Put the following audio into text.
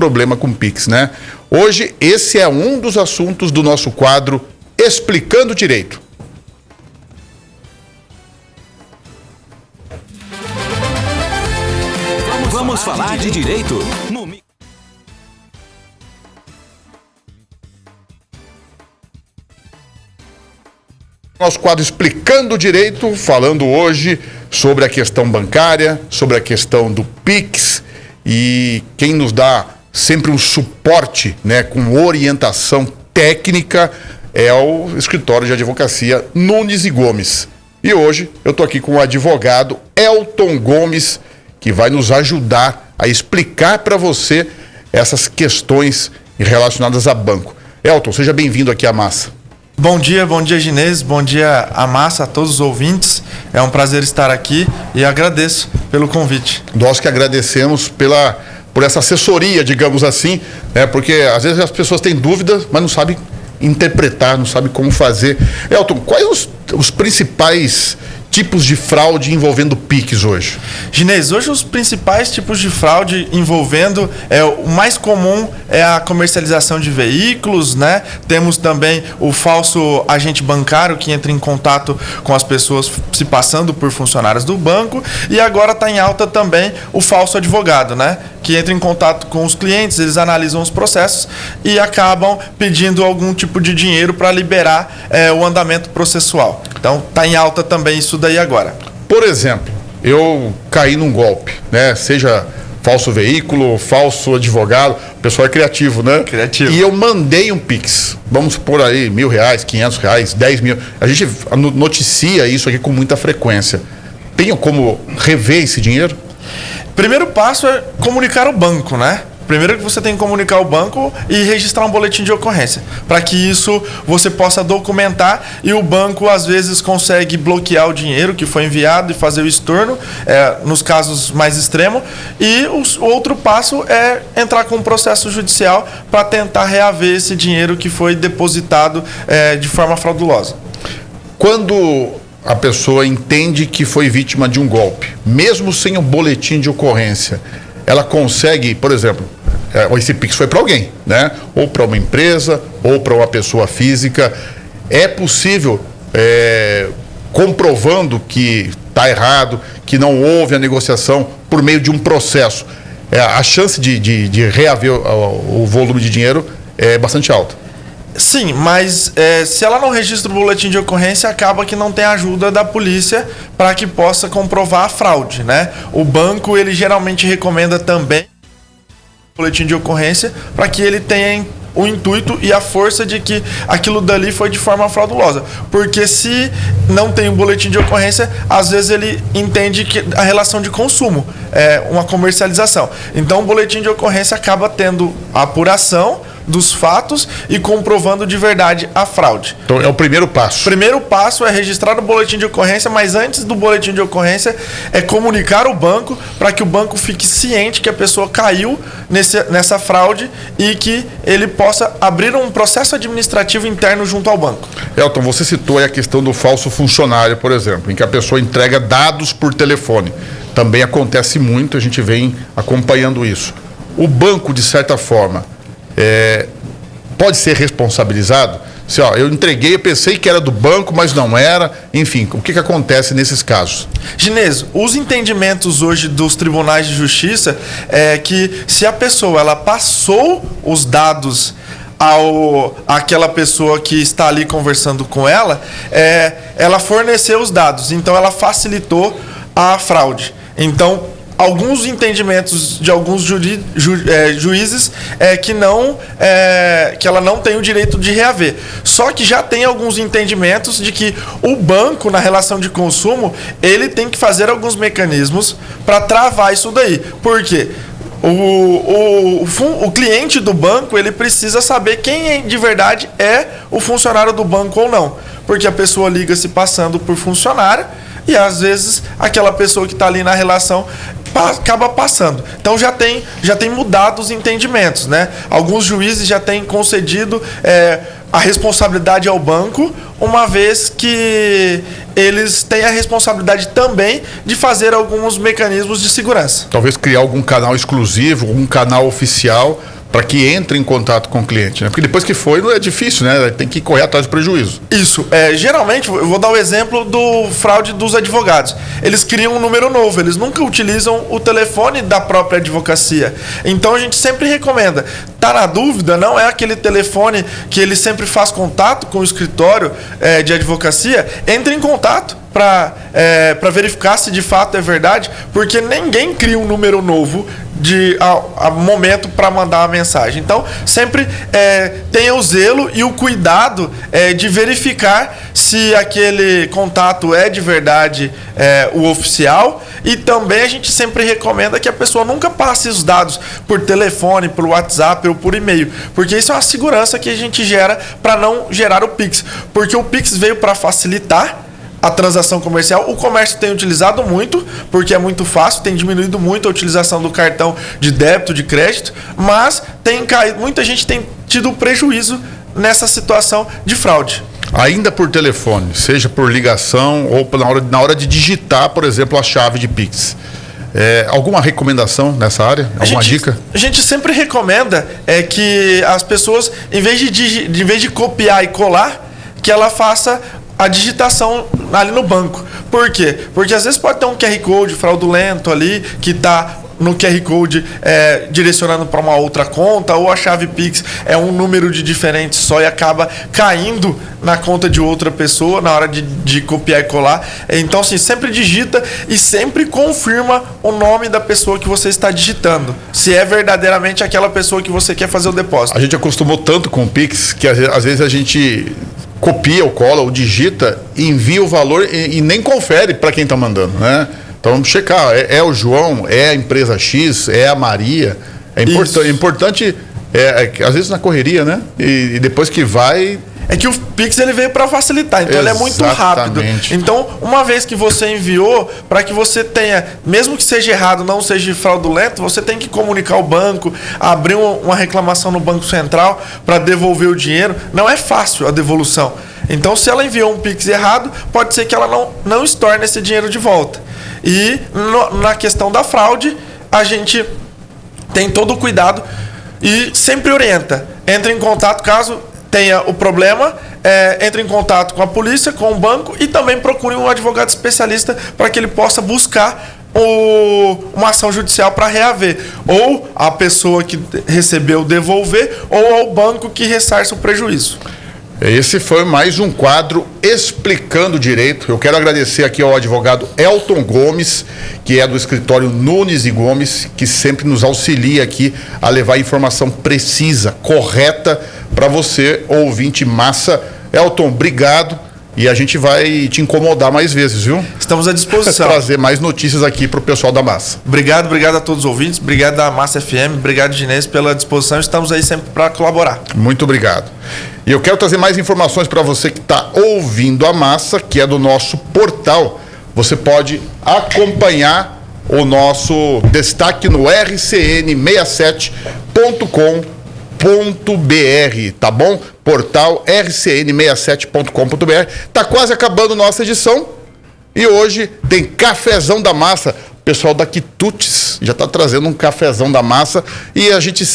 problema com Pix, né? Hoje, esse é um dos assuntos do nosso quadro Explicando Direito. Vamos falar de direito. Nosso quadro Explicando Direito, falando hoje sobre a questão bancária, sobre a questão do Pix, e quem nos dá sempre um suporte, né, com orientação técnica é o escritório de advocacia Nunes e Gomes. E hoje eu estou aqui com o advogado Elton Gomes, que vai nos ajudar a explicar para você essas questões relacionadas a banco. Elton, seja bem-vindo aqui à Massa. Bom dia Ginês, bom dia a Massa, a todos os ouvintes. É um prazer estar aqui e agradeço pelo convite. Nós que agradecemos por essa assessoria, digamos assim, né? Porque às vezes as pessoas têm dúvidas, mas não sabem interpretar, não sabem como fazer. Elton, quais os principais tipos de fraude envolvendo Pix hoje? Ginês, hoje os principais tipos de fraude envolvendo, o mais comum é a comercialização de veículos, né? Temos também o falso agente bancário que entra em contato com as pessoas se passando por funcionários do banco, e agora está em alta também o falso advogado, né? Que entra em contato com os clientes, eles analisam os processos e acabam pedindo algum tipo de dinheiro para liberar o andamento processual. Então está em alta também isso daí agora. Por exemplo, eu caí num golpe, né? Seja falso veículo, falso advogado, o pessoal é criativo, né? Criativo. E eu mandei um Pix, vamos por aí, R$1.000, R$500, 10 mil. A gente noticia isso aqui com muita frequência. Tem como rever esse dinheiro? Primeiro passo é comunicar o banco, né? Primeiro que você tem que comunicar o banco e registrar um boletim de ocorrência, para que isso você possa documentar, e o banco às vezes consegue bloquear o dinheiro que foi enviado e fazer o estorno, nos casos mais extremos, e o outro passo é entrar com um processo judicial para tentar reaver esse dinheiro que foi depositado de forma fraudulosa. Quando a pessoa entende que foi vítima de um golpe, mesmo sem o boletim de ocorrência, ela consegue, por exemplo, esse Pix foi para alguém, né? Ou para uma empresa, ou para uma pessoa física. É possível, comprovando que está errado, que não houve a negociação por meio de um processo, a chance de reaver o volume de dinheiro é bastante alta. Sim, mas se ela não registra o boletim de ocorrência, acaba que não tem ajuda da polícia para que possa comprovar a fraude, né? O banco, ele geralmente recomenda também o boletim de ocorrência para que ele tenha o intuito e a força de que aquilo dali foi de forma fraudulosa. Porque se não tem um boletim de ocorrência, às vezes ele entende que a relação de consumo é uma comercialização. Então o boletim de ocorrência acaba tendo a apuração dos fatos e comprovando de verdade a fraude. Então é o primeiro passo. O primeiro passo é registrar o boletim de ocorrência, mas antes do boletim de ocorrência é comunicar o banco para que o banco fique ciente que a pessoa caiu nessa fraude e que ele possa abrir um processo administrativo interno junto ao banco. Elton, você citou aí a questão do falso funcionário, por exemplo, em que a pessoa entrega dados por telefone. Também acontece muito, a gente vem acompanhando isso. O banco, de certa forma, pode ser responsabilizado? Se eu entreguei, eu pensei que era do banco, mas não era. Enfim, o que acontece nesses casos? Ginês, os entendimentos hoje dos tribunais de justiça é que se a pessoa ela passou os dados àquela pessoa que está ali conversando com ela, ela forneceu os dados, então ela facilitou a fraude. Então, alguns entendimentos de alguns juízes que ela não tem o direito de reaver. Só que já tem alguns entendimentos de que o banco, na relação de consumo, ele tem que fazer alguns mecanismos para travar isso daí. Por quê? O cliente do banco, ele precisa saber quem de verdade é o funcionário do banco ou não. Porque a pessoa liga se passando por funcionário e às vezes aquela pessoa que está ali na relação acaba passando. Então já tem mudado os entendimentos, né? Alguns juízes já têm concedido a responsabilidade ao banco, uma vez que eles têm a responsabilidade também de fazer alguns mecanismos de segurança. Talvez criar algum canal exclusivo, um canal oficial para que entre em contato com o cliente, né? Porque depois que foi, não é difícil, né? Tem que correr atrás do prejuízo. Isso. Geralmente, eu vou dar o exemplo do fraude dos advogados. Eles criam um número novo, eles nunca utilizam o telefone da própria advocacia. Então, a gente sempre recomenda. Tá na dúvida, não é aquele telefone que ele sempre faz contato com o escritório de advocacia, entre em contato para verificar se de fato é verdade, porque ninguém cria um número novo a momento para mandar uma mensagem. Então, sempre tenha o zelo e o cuidado de verificar se aquele contato é de verdade o oficial, e também a gente sempre recomenda que a pessoa nunca passe os dados por telefone, por WhatsApp ou por e-mail, porque isso é uma segurança que a gente gera para não gerar o Pix, porque o Pix veio para facilitar a transação comercial. O comércio tem utilizado muito, porque é muito fácil, tem diminuído muito a utilização do cartão de débito, de crédito, mas tem caído, muita gente tem tido prejuízo nessa situação de fraude. Ainda por telefone, seja por ligação ou na hora de digitar, por exemplo, a chave de Pix. Alguma recomendação nessa área? Alguma dica? A gente sempre recomenda que as pessoas, em vez de copiar e colar, que ela faça a digitação ali no banco. Por quê? Porque às vezes pode ter um QR Code fraudulento ali, que está no QR Code direcionando para uma outra conta, ou a chave Pix é um número de diferente só e acaba caindo na conta de outra pessoa na hora de copiar e colar. Então, assim, sempre digita e sempre confirma o nome da pessoa que você está digitando, se é verdadeiramente aquela pessoa que você quer fazer o depósito. A gente acostumou tanto com o Pix que às vezes a gente copia ou cola ou digita, envia o valor e nem confere para quem está mandando, né? Então vamos checar, é o João, é a empresa X, é a Maria. É importante, às vezes na correria, né? E depois que vai... É que o Pix ele veio para facilitar, então ele é muito rápido. Então, uma vez que você enviou, para que você tenha, mesmo que seja errado, não seja fraudulento, você tem que comunicar ao banco, abrir uma reclamação no Banco Central para devolver o dinheiro. Não é fácil a devolução. Então, se ela enviou um Pix errado, pode ser que ela não estorne esse dinheiro de volta. E na questão da fraude, a gente tem todo o cuidado e sempre orienta. Entre em contato caso tenha o problema, entre em contato com a polícia, com o banco, e também procure um advogado especialista para que ele possa buscar uma ação judicial para reaver, ou a pessoa que recebeu devolver, ou ao banco que ressarça o prejuízo. Esse foi mais um quadro Explicando Direito. Eu quero agradecer aqui ao advogado Elton Gomes, que é do escritório Nunes e Gomes, que sempre nos auxilia aqui a levar informação precisa, correta, para você, ouvinte massa. Elton, obrigado. E a gente vai te incomodar mais vezes, viu? Estamos à disposição. Trazer mais notícias aqui para o pessoal da Massa. Obrigado a todos os ouvintes. Obrigado da Massa FM. Obrigado, Ginês, pela disposição. Estamos aí sempre para colaborar. Muito obrigado. E eu quero trazer mais informações para você que está ouvindo a Massa, que é do nosso portal. Você pode acompanhar o nosso destaque no rcn67.com.br, tá bom? Portal rcn67.com.br. Tá quase acabando nossa edição e hoje tem Cafezão da Massa. O pessoal da Quitutes já tá trazendo um Cafezão da Massa e a gente